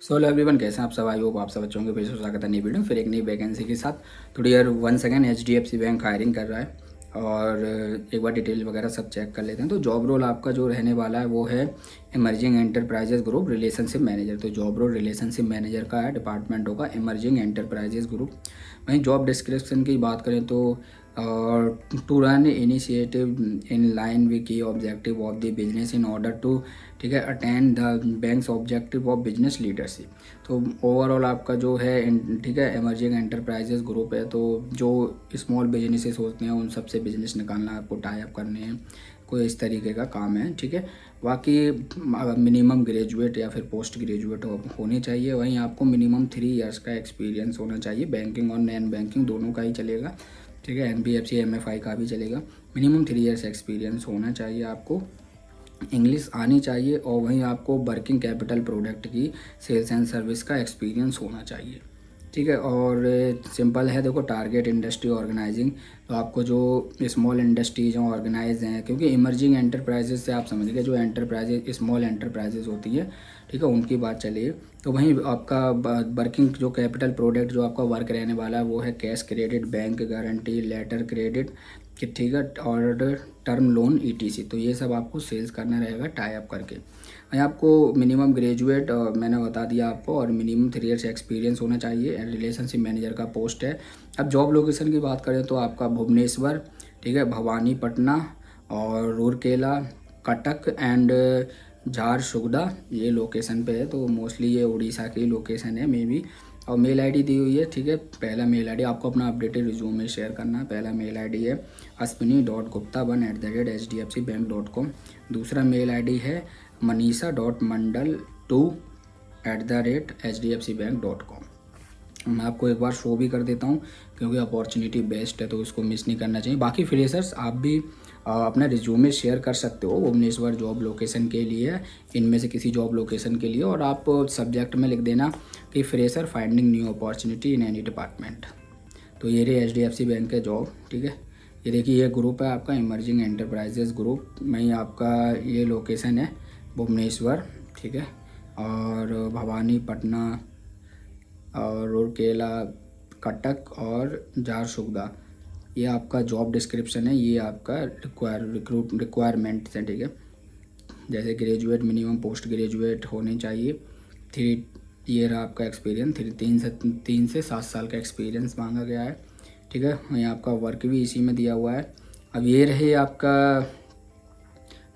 So hello everyone, कैसे हैं आप सब? आई होप आप सब अच्छे होंगे। फिर से स्वागत है नई वीडियो, फिर एक नई वैकेंसी के साथ। तो dear once again HDFC bank hiring कर रहा है और एक बार डिटेल वगैरह सब चेक कर लेते हैं। तो जॉब रोल आपका जो रहने वाला है वो है emerging enterprises group relationship manager. तो जॉब रोल रिलेशनशिप मैनेजर का है, डिपार्टमेंट होगा इमर्जिंग एंटरप्राइजेस ग्रुप। वहीं जॉब डिस्क्रिप्शन की बात करें तो to run initiative in line with key objective of the business in order to, ठीक है, attend the banks objective of business leadership. तो ओवरऑल आपका जो है ठीक है इमर्जिंग एंटरप्राइजेस ग्रुप है। तो जो स्मॉल बिजनेसेस होते हैं उन सबसे बिजनेस निकालना, आपको टाई अप करने हैं, कोई इस तरीके का काम है, ठीक है। बाकी मिनिमम ग्रेजुएट या फिर पोस्ट ग्रेजुएट होनी चाहिए। वहीं आपको मिनिमम 3 इयर्स का एक्सपीरियंस होना चाहिए, बैंकिंग और नॉन बैंकिंग दोनों का ही चलेगा, ठीक है। NBFC MFI का भी चलेगा। मिनिमम 3 इयर्स एक्सपीरियंस होना चाहिए आपको, इंग्लिश आनी चाहिए और वहीं आपको वर्किंग कैपिटल प्रोडक्ट की सेल्स एंड सर्विस का एक्सपीरियंस होना चाहिए, ठीक है। और सिंपल है, देखो टारगेट इंडस्ट्री ऑर्गेनाइजिंग। तो आपको जो स्मॉल इंडस्ट्रीज हैं ऑर्गेनाइज हैं, क्योंकि इमर्जिंग एंटरप्राइजेज से आप समझ गए जो एंटरप्राइजेज स्मॉल एंटरप्राइजेज होती है, ठीक है, उनकी बात चलिए। तो वहीं आपका वर्किंग जो कैपिटल प्रोडक्ट जो आपका वर्क रहने वाला है वो है cash credit, bank guarantee, letter credit, कि ठीक है, और टर्म लोन ETC। तो ये सब आपको सेल्स करना रहेगा टाई अप करके। वहीं आपको मिनिमम ग्रेजुएट मैंने बता दिया आपको, और मिनिमम 3 इयर्स एक्सपीरियंस होना चाहिए। रिलेशनशिप मैनेजर का पोस्ट है। अब जॉब लोकेशन की बात करें तो आपका भुवनेश्वर, ठीक है, भवानीपटना और रूरकेला, कटक एंड झारसुगुड़ा ये लोकेशन पे है। तो मोस्टली ये उड़ीसा की लोकेशन है मे बी। और मेल ID दी हुई है, ठीक है। पहला मेल ID आपको अपना अपडेटेड रिज्यूमे शेयर करना है। पहला मेल ID है ashwini.gupta1@hdfcbank.com। दूसरा मेल ID है manisha.mandal2@hdfcbank.com। मैं आपको एक बार शो भी कर देता हूँ क्योंकि अपॉर्चुनिटी बेस्ट है तो इसको मिस नहीं करना चाहिए। बाकी फ्रेशर्स आप भी अपना रिज्यूमे शेयर कर सकते हो भुवनेश्वर जॉब लोकेशन के लिए, इनमें से किसी जॉब लोकेशन के लिए, और आप सब्जेक्ट में लिख देना कि fresher finding new opportunity in any department. तो ये रही HDFC बैंक के जॉब, ठीक है। ये देखिए ये ग्रुप है आपका इमर्जिंग एंटरप्राइजेस ग्रुप में, आपका ये लोकेशन है भुवनेश्वर, ठीक है, और भवानीपटना और रूरकेला, कटक और झारसुगुड़ा। ये आपका जॉब डिस्क्रिप्शन है, ये आपका रिक्वायरमेंट्स है, ठीक है। जैसे ग्रेजुएट, मिनिमम पोस्ट ग्रेजुएट होने चाहिए, 3 ईयर आपका एक्सपीरियंस, 3 से 7 साल का एक्सपीरियंस मांगा गया है, ठीक है। वहीं आपका वर्क भी इसी में दिया हुआ है। अब ये रहे आपका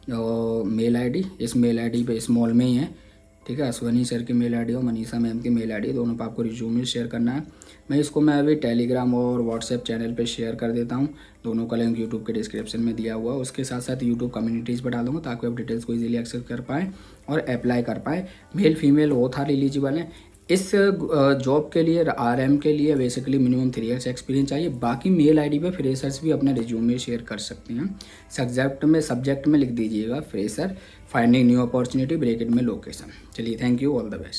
मेल ID, इस मेल ID पे स्मॉल में ही है, ठीक है। अश्वनी सर की मेल ID और मनीषा मैम की मेल ID, दोनों पे आपको रिज्यूमे शेयर करना है। मैं अभी टेलीग्राम और व्हाट्सएप चैनल पे शेयर कर देता हूँ, दोनों का लिंक यूट्यूब के डिस्क्रिप्शन में दिया हुआ है। उसके साथ साथ यूट्यूब कम्युनिटीज़ पर डालूंगा ताकि आप डिटेल्स को ईजिली एक्सेस कर पाएँ और अप्लाई कर पाएँ। Male female both are eligible हैं। इस जॉब के लिए RM के लिए बेसिकली मिनिमम 3 इयर्स एक्सपीरियंस चाहिए। बाकी मेल ID पे फ्रेशर्स भी अपना रिज्यूमे शेयर कर सकते हैं। सब्जेक्ट में लिख दीजिएगा fresher finding new opportunity, bracket में लोकेशन। चलिए, thank you, all the best.